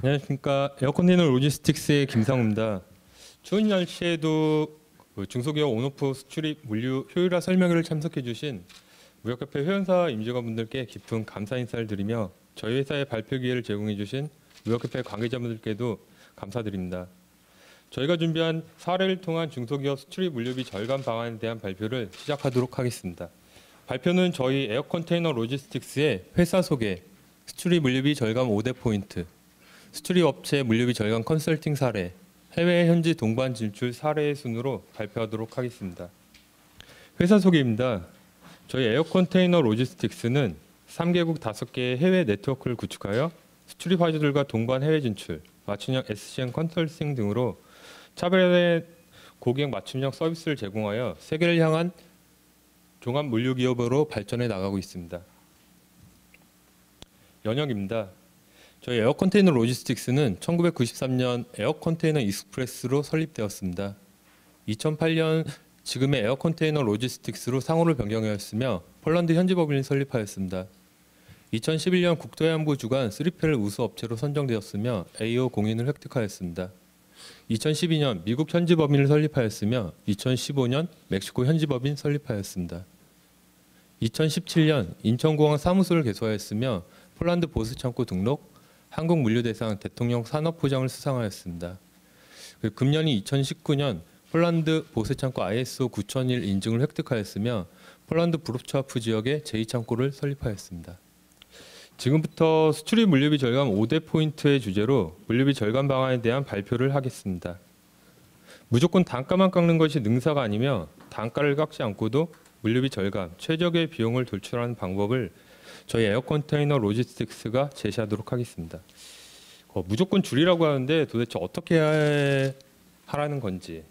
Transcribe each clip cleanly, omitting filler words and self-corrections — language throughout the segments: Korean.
안녕하십니까. 에어컨테이너 로지스틱스의 김상우입니다. 추운 날씨에도 중소기업 온오프 수출입 물류 효율화 설명회를 참석해 주신 무역협회 회원사 임직원분들께 깊은 감사 인사를 드리며 저희 회사의 발표 기회를 제공해 주신 무역협회 관계자분들께도 감사드립니다. 저희가 준비한 사례를 통한 중소기업 수출입 물류비 절감 방안에 대한 발표를 시작하도록 하겠습니다. 발표는 저희 에어컨테이너 로지스틱스의 회사 소개, 수출입 물류비 절감 5대 포인트, 수출입 업체 물류비 절감 컨설팅 사례, 해외 현지 동반 진출 사례의 순으로 발표하도록 하겠습니다. 회사 소개입니다. 저희 에어컨테이너 로지스틱스는 3개국 5개의 해외 네트워크를 구축하여 수출입 화주들과 동반 해외 진출, 맞춤형 SCM 컨설팅 등으로 차별화된 고객 맞춤형 서비스를 제공하여 세계를 향한 종합 물류 기업으로 발전해 나가고 있습니다. 연역입니다. 저희 에어컨테이너 로지스틱스는 1993년 에어컨테이너 익스프레스로 설립되었습니다. 2008년 지금의 에어컨테이너 로지스틱스로 상호를 변경하였으며 폴란드 현지 법인을 설립하였습니다. 2011년 국토해안부 주간 3PL 우수 업체로 선정되었으며 AO 공인을 획득하였습니다. 2012년 미국 현지 법인을 설립하였으며 2015년 멕시코 현지 법인 설립하였습니다. 2017년 인천공항 사무소를 개소하였으며 폴란드 보스창고 등록, 한국물류대상 대통령 산업부장을 수상하였습니다. 금년이 2019년 폴란드 보스창고 ISO 9001 인증을 획득하였으며 폴란드 브로츠와프 지역에 제2창고를 설립하였습니다. 지금부터 수출입 물류비 절감 5대 포인트의 주제로 물류비 절감 방안에 대한 발표를 하겠습니다. 무조건 단가만 깎는 것이 능사가 아니며 단가를 깎지 않고도 물류비 절감, 최적의 비용을 돌출하는 방법을 저희 에어컨테이너 로지스틱스가 제시하도록 하겠습니다. 무조건 줄이라고 하는데 도대체 어떻게 하라는 건지.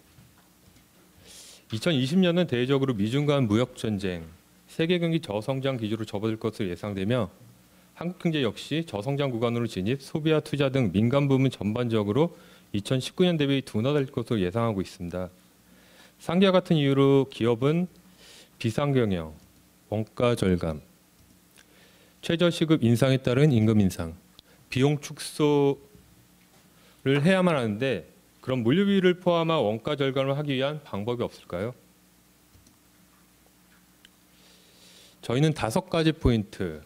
2020년은 대외적으로 미중 간 무역 전쟁, 세계 경기 저성장 기조로 접어들 것으로 예상되며 한국 경제 역시 저성장 구간으로 진입, 소비와 투자 등 민간 부문 전반적으로 2019년 대비 둔화될 것으로 예상하고 있습니다. 상기와 같은 이유로 기업은 비상경영, 원가 절감, 최저시급 인상에 따른 임금 인상, 비용 축소를 해야만 하는데 그럼 물류비를 포함한 원가 절감을 하기 위한 방법이 없을까요? 저희는 5가지 포인트.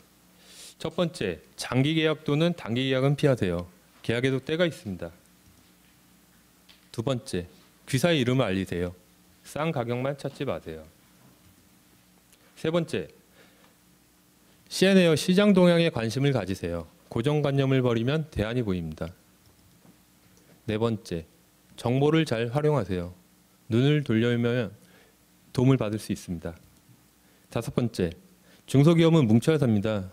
첫 번째, 장기 계약 또는 단기 계약은 피하세요. 계약에도 때가 있습니다. 두 번째, 귀사의 이름을 알리세요. 싼 가격만 찾지 마세요. 세 번째, C&A 시장 동향에 관심을 가지세요. 고정관념을 버리면 대안이 보입니다. 네 번째, 정보를 잘 활용하세요. 눈을 돌려면 도움을 받을 수 있습니다. 다섯 번째, 중소기업은 뭉쳐야 삽니다.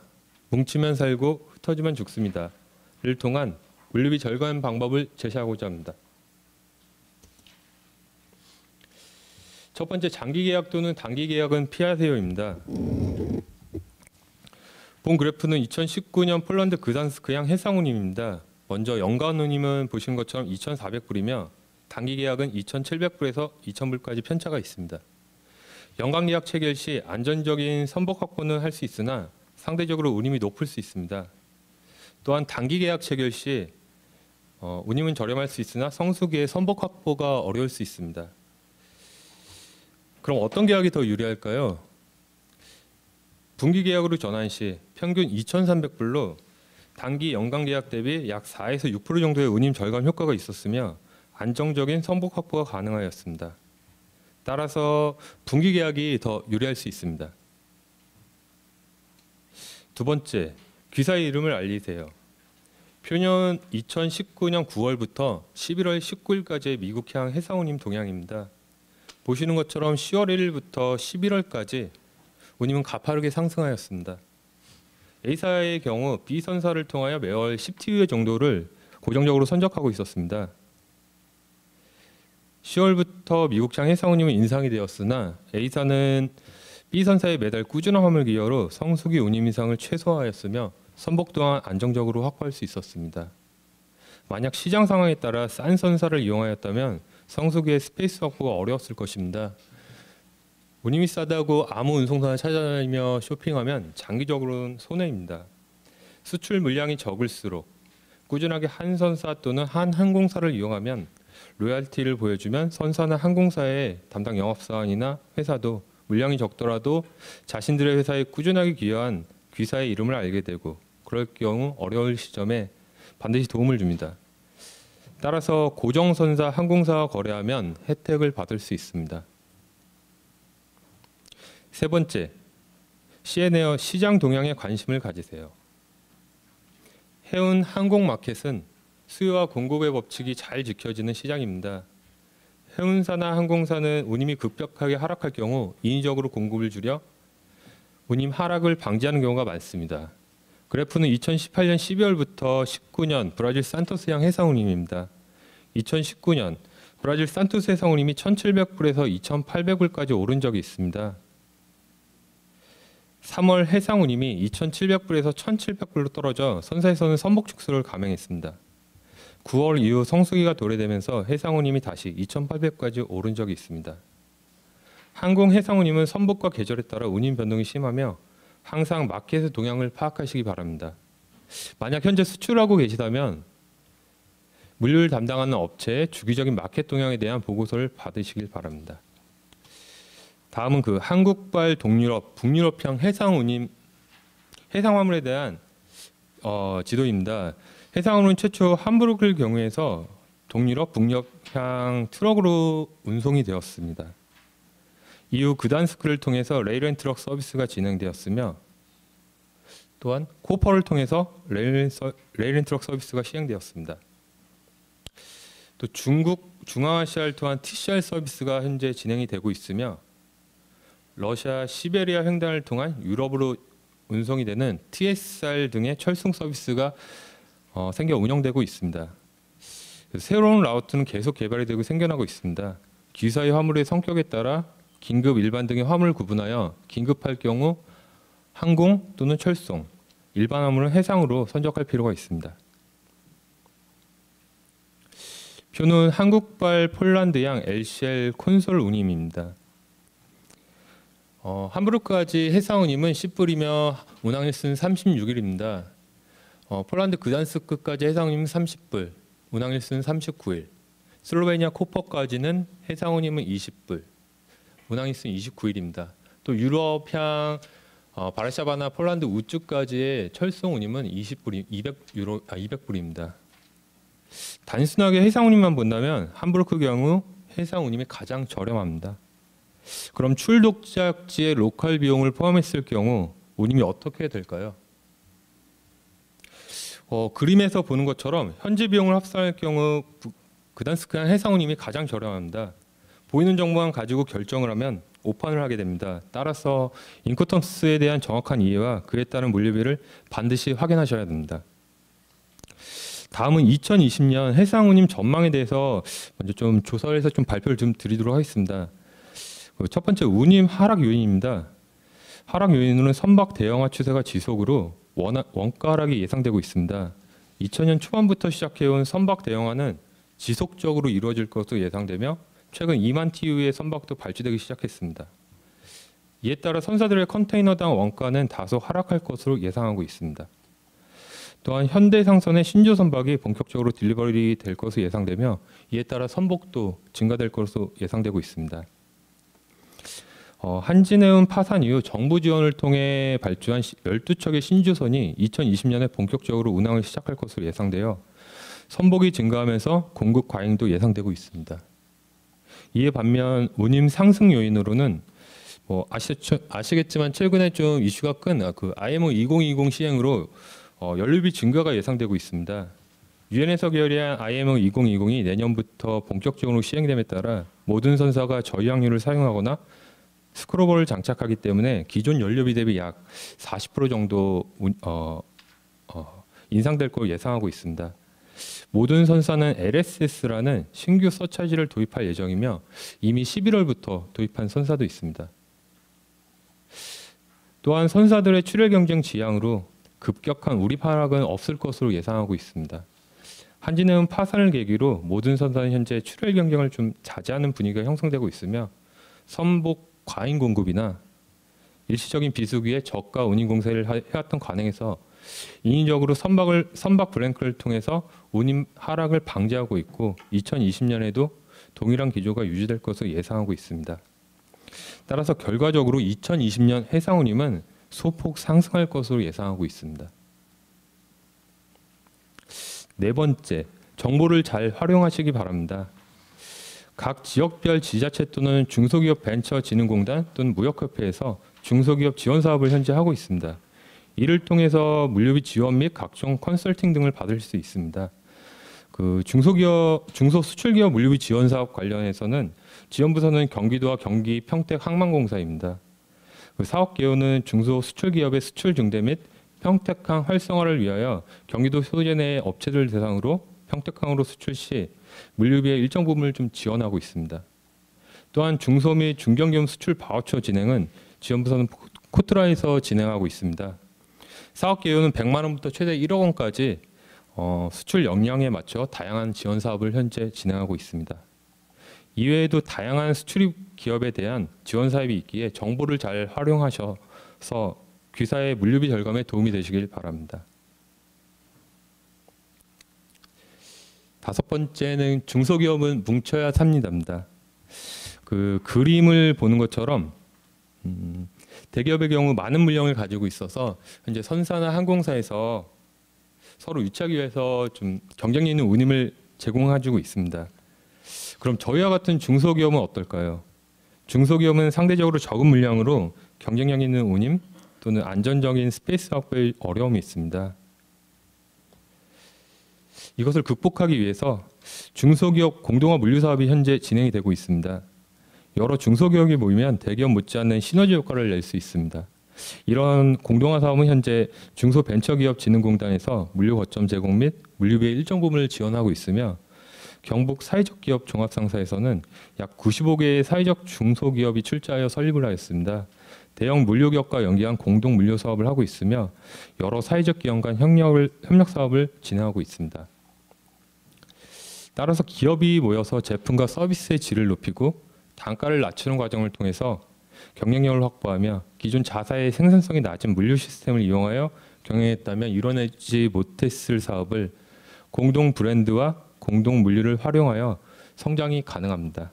뭉치면 살고 흩어지면 죽습니다. 를 통한 물류비 절감 방법을 제시하고자 합니다. 첫 번째, 장기 계약 또는 단기 계약은 피하세요입니다. 본 그래프는 2019년 폴란드 그단스크양 해상운임입니다. 먼저 연간 운임은 보시는 것처럼 2,400불이며 단기 계약은 2,700불에서 2,000불까지 편차가 있습니다. 연간 계약 체결 시 안정적인 선복 확보는 할 수 있으나 상대적으로 운임이 높을 수 있습니다. 또한 단기 계약 체결 시 운임은 저렴할 수 있으나 성수기에 선복 확보가 어려울 수 있습니다. 그럼 어떤 계약이 더 유리할까요? 분기 계약으로 전환 시 평균 2,300불로 단기 연간 계약 대비 약 4에서 6% 정도의 운임 절감 효과가 있었으며 안정적인 선복 확보가 가능하였습니다. 따라서 분기 계약이 더 유리할 수 있습니다. 두 번째, 귀사의 이름을 알리세요. 표는 2019년 9월부터 11월 19일까지의 미국향 해상운임 동향입니다. 보시는 것처럼 10월 1일부터 11월까지 운임은 가파르게 상승하였습니다. A사의 경우 B선사를 통하여 매월 10TU의 정도를 고정적으로 선적하고 있었습니다. 10월부터 미국향 해상운임은 인상이 되었으나 A사는 B선사의 매달 꾸준한 화물 기여로 성수기 운임 인상을 최소화하였으며 선복 또한 안정적으로 확보할 수 있었습니다. 만약 시장 상황에 따라 싼 선사를 이용하였다면 성수기의 스페이스 확보가 어려웠을 것입니다. 운임이 싸다고 아무 운송사를 찾아다니며 쇼핑하면 장기적으로는 손해입니다. 수출 물량이 적을수록 꾸준하게 한 선사 또는 한 항공사를 이용하면 로열티를 보여주면 선사나 항공사의 담당 영업사원이나 회사도 물량이 적더라도 자신들의 회사에 꾸준하게 기여한 귀사의 이름을 알게 되고 그럴 경우 어려울 시점에 반드시 도움을 줍니다. 따라서 고정선사 항공사와 거래하면 혜택을 받을 수 있습니다. 세 번째, 시에네어 시장 동향에 관심을 가지세요. 해운 항공마켓은 수요와 공급의 법칙이 잘 지켜지는 시장입니다. 해운사나 항공사는 운임이 급격하게 하락할 경우 인위적으로 공급을 줄여 운임 하락을 방지하는 경우가 많습니다. 그래프는 2018년 12월부터 19년 브라질 산토스항 해상 운임입니다. 2019년 브라질 산토스 해상 운임이 1,700불에서 2,800불까지 오른 적이 있습니다. 3월 해상 운임이 2,700불에서 1,700불로 떨어져 선사에서는 선복 축소를 감행했습니다. 9월 이후 성수기가 도래되면서 해상 운임이 다시 2,800까지 오른 적이 있습니다. 항공 해상 운임은 선복과 계절에 따라 운임 변동이 심하며 항상 마켓의 동향을 파악하시기 바랍니다. 만약 현재 수출하고 계시다면 물류를 담당하는 업체의 주기적인 마켓 동향에 대한 보고서를 받으시길 바랍니다. 다음은 그 한국발 동유럽, 북유럽형 해상 운임, 해상 화물에 대한 지도입니다. 해상 화물은 최초 함부르크를 경유해서 동유럽, 북유럽향 트럭으로 운송이 되었습니다. 이후 그단스크를 통해서 레일앤트럭 서비스가 진행되었으며 또한 코퍼를 통해서 레일앤트럭 서비스가 시행되었습니다. 또 중국 중앙아시아를 통한 TCR 서비스가 현재 진행이 되고 있으며 러시아 시베리아 횡단을 통한 유럽으로 운송이 되는 TSR 등의 철송 서비스가 생겨 운영되고 있습니다. 새로운 라우트는 계속 개발이 되고 생겨나고 있습니다. 기사의 화물의 성격에 따라 긴급, 일반 등의 화물을 구분하여 긴급할 경우 항공 또는 철송, 일반 화물은 해상으로 선적할 필요가 있습니다. 표는 한국발 폴란드양 LCL 콘솔 운임입니다. 함부르크까지 해상 운임은 10불이며 운항일수는 36일입니다. 폴란드 그단스크까지 해상 운임은 30불, 운항일수는 39일. 슬로베니아 코퍼까지는 해상 운임은 20불, 운항일수는 29일입니다. 또 유럽향 바르샤바나 폴란드 우측까지의 철송 운임은 200불입니다. 단순하게 해상 운임만 본다면 함부르크 경우 해상 운임이 가장 저렴합니다. 그럼 출독작지의 로컬 비용을 포함했을 경우 운임이 어떻게 될까요? 그림에서 보는 것처럼 현재 비용을 합산할 경우 그단스크항 해상 운임이 가장 저렴합니다. 보이는 정보만 가지고 결정을 하면 오판을 하게 됩니다. 따라서 인코텀스에 대한 정확한 이해와 그에 따른 물류비를 반드시 확인하셔야 됩니다. 다음은 2020년 해상 운임 전망에 대해서 먼저 좀 조사를 해서 좀 발표를 좀 드리도록 하겠습니다. 첫 번째 운임 하락 요인입니다. 하락 요인으로는 선박 대형화 추세가 지속으로 원가 하락이 예상되고 있습니다. 2000년 초반부터 시작해온 선박 대형화는 지속적으로 이루어질 것으로 예상되며 최근 2만 TEU의 선박도 발주되기 시작했습니다. 이에 따라 선사들의 컨테이너당 원가는 다소 하락할 것으로 예상하고 있습니다. 또한 현대상선의 신조 선박이 본격적으로 딜리버리 될 것으로 예상되며 이에 따라 선복도 증가될 것으로 예상되고 있습니다. 한진해운 파산 이후 정부 지원을 통해 발주한 12척의 신주선이 2020년에 본격적으로 운항을 시작할 것으로 예상되어 선복이 증가하면서 공급 과잉도 예상되고 있습니다. 이에 반면 운임 상승 요인으로는 아시겠지만 최근에 좀 이슈가 큰 IMO 2020 시행으로 연료비 증가가 예상되고 있습니다. 유엔에서 결의한 IMO 2020이 내년부터 본격적으로 시행됨에 따라 모든 선사가 저유항유를 사용하거나 스크로버를 장착하기 때문에 기존 연료비 대비 약 40% 정도 인상될 것으로 예상하고 있습니다. 모든 선사는 LSS라는 신규 서차지를 도입할 예정이며 이미 11월부터 도입한 선사도 있습니다. 또한 선사들의 출혈 경쟁 지향으로 급격한 우립 하락은 없을 것으로 예상하고 있습니다. 한진해운 파산을 계기로 모든 선사는 현재 출혈 경쟁을 좀 자제하는 분위기가 형성되고 있으며 선복 과잉 공급이나 일시적인 비수기에 저가 운임 공세를 해왔던 관행에서 인위적으로 선박 브레이크를 통해서 운임 하락을 방지하고 있고 2020년에도 동일한 기조가 유지될 것으로 예상하고 있습니다. 따라서 결과적으로 2020년 해상 운임은 소폭 상승할 것으로 예상하고 있습니다. 네 번째, 정보를 잘 활용하시기 바랍니다. 각 지역별 지자체 또는 중소기업 벤처진흥공단 또는 무역협회에서 중소기업 지원 사업을 현재 하고 있습니다. 이를 통해서 물류비 지원 및 각종 컨설팅 등을 받을 수 있습니다. 중소수출기업 물류비 지원 사업 관련해서는 지원부서는 경기도와 경기 평택 항만공사입니다. 사업 개요는 중소수출기업의 수출 증대 및 평택항 활성화를 위하여 경기도 소재 내 업체들 대상으로 평택항으로 수출 시 물류비의 일정 부분을 좀 지원하고 있습니다. 또한 중소 및 중견기업 수출 바우처 진행은 지원부서는 코트라에서 진행하고 있습니다. 사업 개요는 100만 원부터 최대 1억 원까지 수출 역량에 맞춰 다양한 지원 사업을 현재 진행하고 있습니다. 이외에도 다양한 수출 기업에 대한 지원 사업이 있기에 정보를 잘 활용하셔서 귀사의 물류비 절감에 도움이 되시길 바랍니다. 다섯 번째는 중소기업은 뭉쳐야 삽니다입니다. 그림을 보는 것처럼 대기업의 경우 많은 물량을 가지고 있어서 현재 선사나 항공사에서 서로 유치하기 위해서 좀 경쟁력 있는 운임을 제공해주고 있습니다. 그럼 저희와 같은 중소기업은 어떨까요? 중소기업은 상대적으로 적은 물량으로 경쟁력 있는 운임 또는 안전적인 스페이스 확보에 어려움이 있습니다. 이것을 극복하기 위해서 중소기업 공동화 물류 사업이 현재 진행이 되고 있습니다. 여러 중소기업이 모이면 대기업 못지않는 시너지 효과를 낼 수 있습니다. 이런 공동화 사업은 현재 중소벤처기업진흥공단에서 물류 거점 제공 및 물류비의 일정 부분을 지원하고 있으며 경북 사회적 기업 종합상사에서는 약 95개의 사회적 중소기업이 출자하여 설립을 하였습니다. 대형 물류기업과 연계한 공동 물류 사업을 하고 있으며 여러 사회적 기업 간 협력 사업을 진행하고 있습니다. 따라서 기업이 모여서 제품과 서비스의 질을 높이고 단가를 낮추는 과정을 통해서 경쟁력을 확보하며 기존 자사의 생산성이 낮은 물류 시스템을 이용하여 경영했다면 이뤄내지 못했을 사업을 공동 브랜드와 공동 물류를 활용하여 성장이 가능합니다.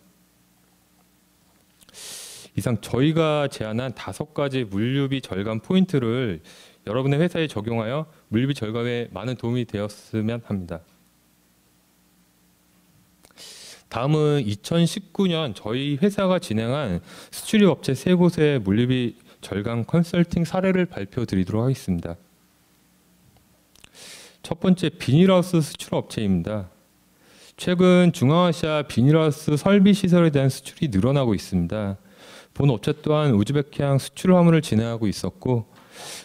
이상 저희가 제안한 5가지 물류비 절감 포인트를 여러분의 회사에 적용하여 물류비 절감에 많은 도움이 되었으면 합니다. 다음은 2019년 저희 회사가 진행한 수출입 업체 3곳의 물류비 절감 컨설팅 사례를 발표드리도록 하겠습니다. 첫 번째, 비닐하우스 수출 업체입니다. 최근 중앙아시아 비닐하우스 설비 시설에 대한 수출이 늘어나고 있습니다. 본 업체 또한 우즈베키향 수출 화물을 진행하고 있었고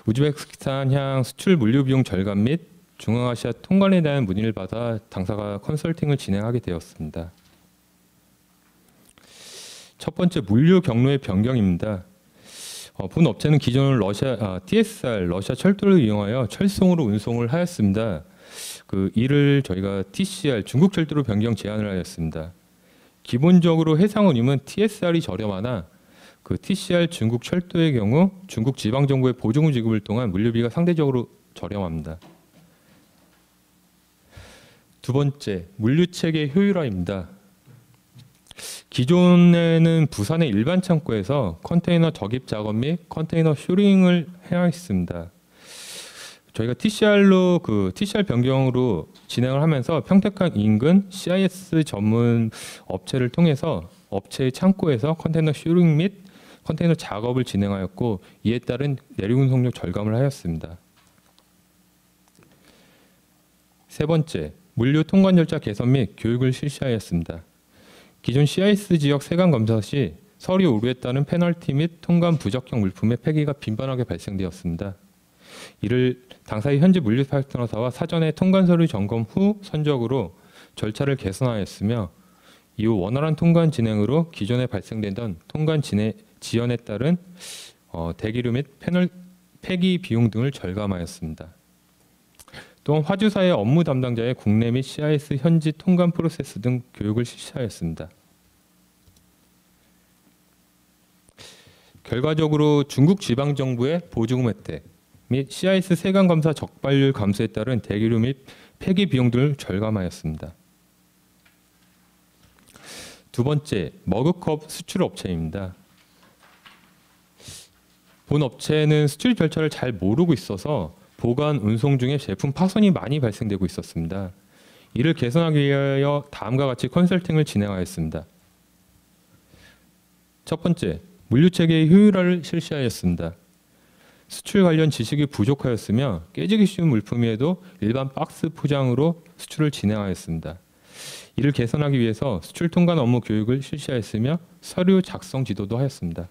우즈베키스탄향 수출 물류 비용 절감 및 중앙아시아 통관에 대한 문의를 받아 당사가 컨설팅을 진행하게 되었습니다. 첫 번째, 물류 경로의 변경입니다. 본 업체는 기존 TSR 러시아 철도를 이용하여 철송으로 운송을 하였습니다. 이를 저희가 TCR 중국 철도로 변경 제안을 하였습니다. 기본적으로 해상 운임은 TSR이 저렴하나 TCR 중국 철도의 경우 중국 지방 정부의 보조금 지급을 통한 물류비가 상대적으로 저렴합니다. 두 번째, 물류 체계 효율화입니다. 기존에는 부산의 일반 창고에서 컨테이너 적입 작업 및 컨테이너 쇼링을 해야 했습니다. 저희가 TCR 변경으로 진행을 하면서 평택항 인근 CIS 전문 업체를 통해서 업체의 창고에서 컨테이너 쇼링 및 컨테이너 작업을 진행하였고 이에 따른 내리운송료 절감을 하였습니다. 세 번째, 물류 통관 절차 개선 및 교육을 실시하였습니다. 기존 CIS 지역 세관 검사 시 서류 오류에 따른 페널티 및 통관 부적격 물품의 폐기가 빈번하게 발생되었습니다. 이를 당사의 현지 물류 파트너사와 사전에 통관 서류 점검 후 선적으로 절차를 개선하였으며 이후 원활한 통관 진행으로 기존에 발생되던 통관 지연에 따른 대기료 및 폐기 비용 등을 절감하였습니다. 또한 화주사의 업무 담당자의 국내 및 CIS 현지 통관 프로세스 등 교육을 실시하였습니다. 결과적으로 중국 지방정부의 보조금 혜택 및 CIS 세관 검사 적발률 감소에 따른 대기료 및 폐기 비용 등을 절감하였습니다. 두 번째, 머그컵 수출 업체입니다. 본 업체는 수출 절차를 잘 모르고 있어서 보관, 운송 중에 제품 파손이 많이 발생되고 있었습니다. 이를 개선하기 위하여 다음과 같이 컨설팅을 진행하였습니다. 첫 번째, 물류체계의 효율화를 실시하였습니다. 수출 관련 지식이 부족하였으며 깨지기 쉬운 물품에도 일반 박스 포장으로 수출을 진행하였습니다. 이를 개선하기 위해서 수출 통관 업무 교육을 실시하였으며 서류 작성 지도도 하였습니다.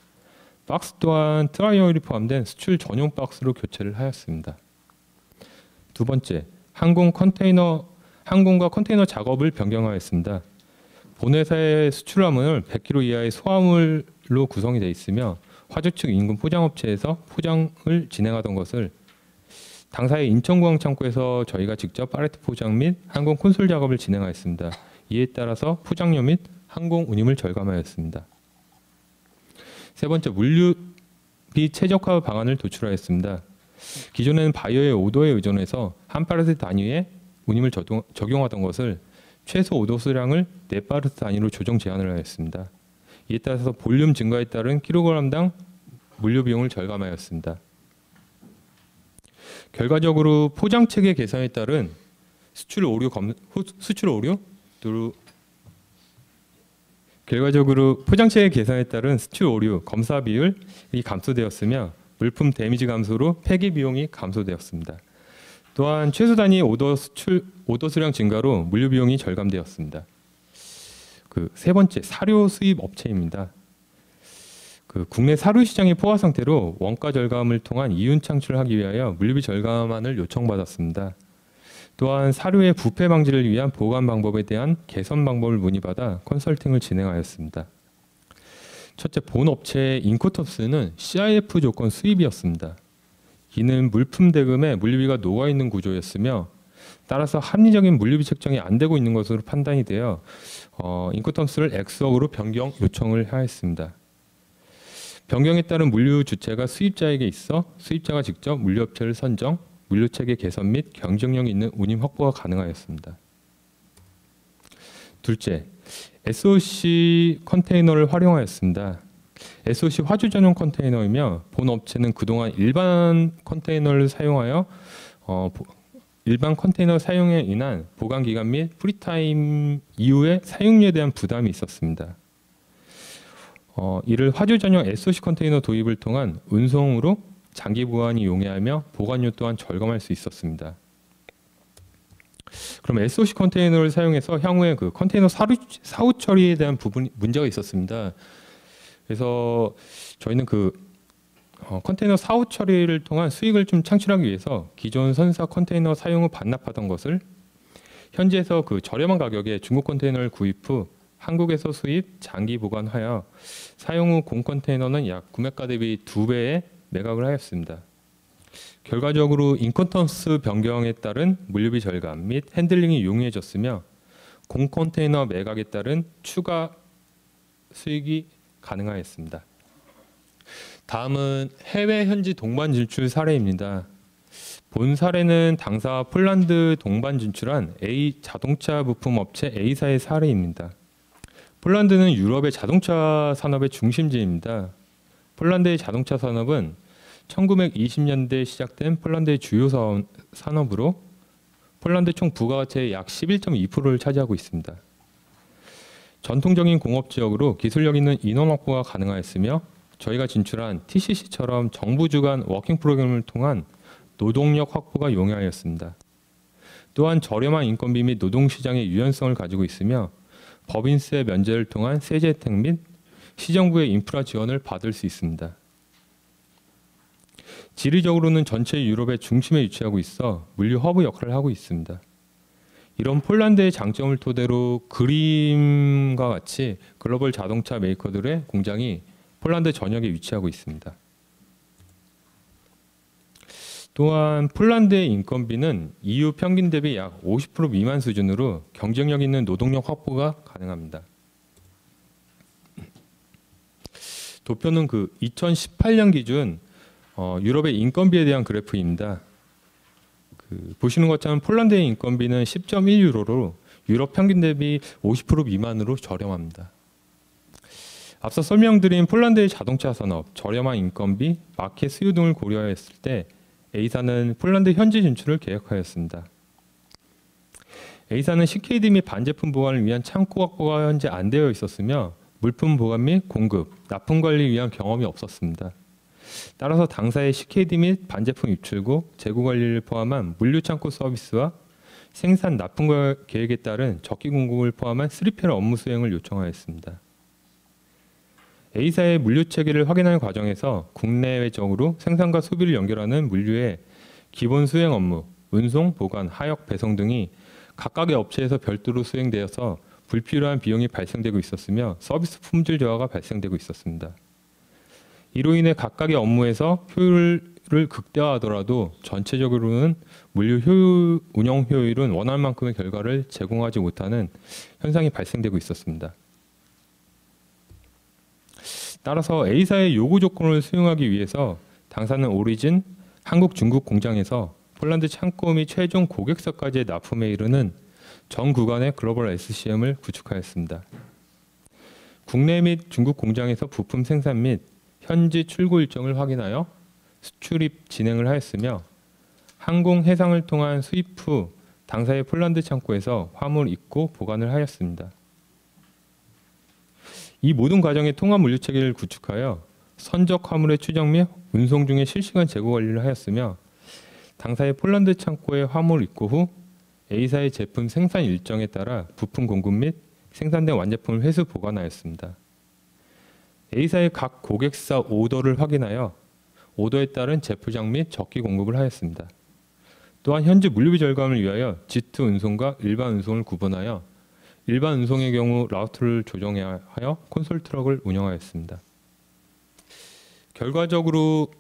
박스 또한 트라이얼이 포함된 수출 전용 박스로 교체를 하였습니다. 두 번째, 항공과 컨테이너 작업을 변경하였습니다. 본 회사의 수출화물은 100kg 이하의 소화물로 구성이 되어 있으며 화주 측 인근 포장업체에서 포장을 진행하던 것을 당사의 인천공항 창고에서 저희가 직접 팔레트 포장 및 항공 콘솔 작업을 진행하였습니다. 이에 따라서 포장료 및 항공 운임을 절감하였습니다. 세 번째, 물류비 최적화 방안을 도출하였습니다. 기존에는 바이어의 오더에 의존해서 한 팔레트 단위의 운임을 적용하던 것을 최소 오더 수량을 4팔레트 단위로 조정 제한을 하였습니다. 이에 따라서 볼륨 증가에 따른 킬로그램당 물류 비용을 절감하였습니다. 결과적으로 포장 체계 개선에 따른 수출 오류 검사 비율이 감소되었으며 물품 데미지 감소로 폐기 비용이 감소되었습니다. 또한 최소 단위 오더 수량 증가로 물류 비용이 절감되었습니다. 세 번째, 사료 수입 업체입니다. 국내 사료 시장이 포화 상태로 원가 절감을 통한 이윤 창출하기 위하여 물류비 절감안을 요청받았습니다. 또한 사료의 부패 방지를 위한 보관 방법에 대한 개선 방법을 문의받아 컨설팅을 진행하였습니다. 첫째, 본 업체의 인코톱스는 CIF 조건 수입이었습니다. 이는 물품 대금에 물류비가 녹아있는 구조였으며 따라서 합리적인 물류비 책정이 안 되고 있는 것으로 판단이 되어 인코톱스를 X억으로 변경 요청을 하였습니다. 변경에 따른 물류 주체가 수입자에게 있어 수입자가 직접 물류업체를 선정, 물류체계 개선 및 경쟁력 있는 운임 확보가 가능하였습니다. 둘째, SOC 컨테이너를 활용하였습니다. SOC 화주 전용 컨테이너이며 본 업체는 그동안 일반 컨테이너를 사용하여 일반 컨테이너 사용에 인한 보관 기간 및 프리타임 이후의 사용료에 대한 부담이 있었습니다. 이를 화주 전용 SOC 컨테이너 도입을 통한 운송으로 장기 보관이 용이하며 보관료 또한 절감할 수 있었습니다. 그럼 SOC 컨테이너를 사용해서 향후에 컨테이너 사후 처리에 대한 문제가 있었습니다. 그래서 저희는 컨테이너 사후 처리를 통한 수익을 좀 창출하기 위해서 기존 선사 컨테이너 사용 후 반납하던 것을 현지에서 저렴한 가격에 중국 컨테이너를 구입 후 한국에서 수입, 장기 보관하여 사용 후 공 컨테이너는 약 구매가 대비 2배의 매각을 하였습니다. 결과적으로 인컨턴스 변경에 따른 물류비 절감 및 핸들링이 용이해졌으며 공 컨테이너 매각에 따른 추가 수익이 가능하였습니다. 다음은 해외 현지 동반 진출 사례입니다. 본 사례는 당사 폴란드 동반 진출한 A 자동차 부품 업체 A사의 사례입니다. 폴란드는 유럽의 자동차 산업의 중심지입니다. 폴란드의 자동차 산업은 1920년대에 시작된 폴란드의 주요 산업으로 폴란드 총 부가가치의 약 11.2%를 차지하고 있습니다. 전통적인 공업 지역으로 기술력 있는 인원 확보가 가능하였으며 저희가 진출한 TCC처럼 정부 주관 워킹 프로그램을 통한 노동력 확보가 용이하였습니다. 또한 저렴한 인건비 및 노동시장의 유연성을 가지고 있으며 법인세 면제를 통한 세제 혜택 및 시정부의 인프라 지원을 받을 수 있습니다. 지리적으로는 전체 유럽의 중심에 위치하고 있어 물류 허브 역할을 하고 있습니다. 이런 폴란드의 장점을 토대로 그림과 같이 글로벌 자동차 메이커들의 공장이 폴란드 전역에 위치하고 있습니다. 또한 폴란드의 인건비는 EU 평균 대비 약 50% 미만 수준으로 경쟁력 있는 노동력 확보가 가능합니다. 도표는 2018년 기준 유럽의 인건비에 대한 그래프입니다. 보시는 것처럼 폴란드의 인건비는 10.1유로로 유럽 평균 대비 50% 미만으로 저렴합니다. 앞서 설명드린 폴란드의 자동차 산업, 저렴한 인건비, 마켓 수요 등을 고려했을 때 A사는 폴란드 현지 진출을 계획하였습니다. A사는 CKD 및 반제품 보관을 위한 창고 확보가 현재 안 되어 있었으며 물품 보관 및 공급, 납품 관리 위한 경험이 없었습니다. 따라서 당사의 CKD 및 반제품 입출구, 재고 관리를 포함한 물류 창고 서비스와 생산 납품 계획에 따른 적기 공급을 포함한 3PL 업무 수행을 요청하였습니다. A사의 물류 체계를 확인하는 과정에서 국내외적으로 생산과 소비를 연결하는 물류의 기본 수행 업무, 운송, 보관, 하역, 배송 등이 각각의 업체에서 별도로 수행되어서 불필요한 비용이 발생되고 있었으며 서비스 품질 저하가 발생되고 있었습니다. 이로 인해 각각의 업무에서 효율을 극대화하더라도 전체적으로는 물류 운영 효율은 원할 만큼의 결과를 제공하지 못하는 현상이 발생되고 있었습니다. 따라서 A사의 요구 조건을 수용하기 위해서 당사는 오리진 한국 중국 공장에서 폴란드 창고 및 최종 고객사까지의 납품에 이르는 전 구간의 글로벌 SCM을 구축하였습니다. 국내 및 중국 공장에서 부품 생산 및 현지 출고 일정을 확인하여 수출입 진행을 하였으며 항공 해상을 통한 수입 후 당사의 폴란드 창고에서 화물 입고 보관을 하였습니다. 이 모든 과정의 통합 물류 체계를 구축하여 선적 화물의 추적 및 운송 중에 실시간 재고 관리를 하였으며 당사의 폴란드 창고에 화물 입고 후 A사의 제품 생산 일정에 따라 부품 공급 및 생산된 완제품을 회수 보관하였습니다. A사의 각 고객사 오더를 확인하여 오더에 따른 재포장 및 적기 공급을 하였습니다. 또한 현지 물류비 절감을 위하여 G2 운송과 일반 운송을 구분하여 일반 운송의 경우 라우트를 조정하여 콘솔 트럭을 운영하였습니다. 결과적으로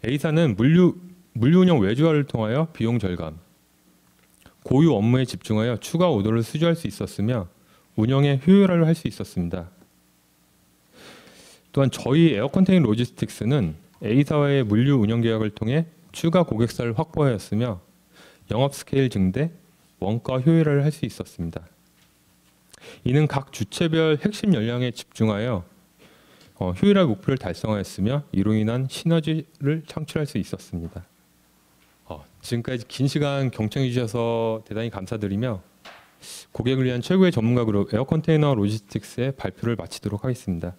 A사는 물류 운영 외주화를 통하여 비용 절감, 고유 업무에 집중하여 추가 오더를 수주할 수 있었으며 운영의 효율화를 할 수 있었습니다. 또한 저희 에어컨테이너 로지스틱스는 A사와의 물류 운영 계약을 통해 추가 고객사를 확보하였으며 영업 스케일 증대, 원가 효율화를 할 수 있었습니다. 이는 각 주체별 핵심 역량에 집중하여 효율화 목표를 달성하였으며 이로 인한 시너지를 창출할 수 있었습니다. 지금까지 긴 시간 경청해 주셔서 대단히 감사드리며 고객을 위한 최고의 전문가 그룹 에어컨테이너 로지스틱스의 발표를 마치도록 하겠습니다.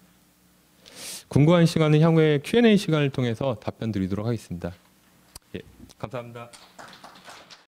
궁금한 시간은 향후에 Q&A 시간을 통해서 답변 드리도록 하겠습니다. 예, 감사합니다.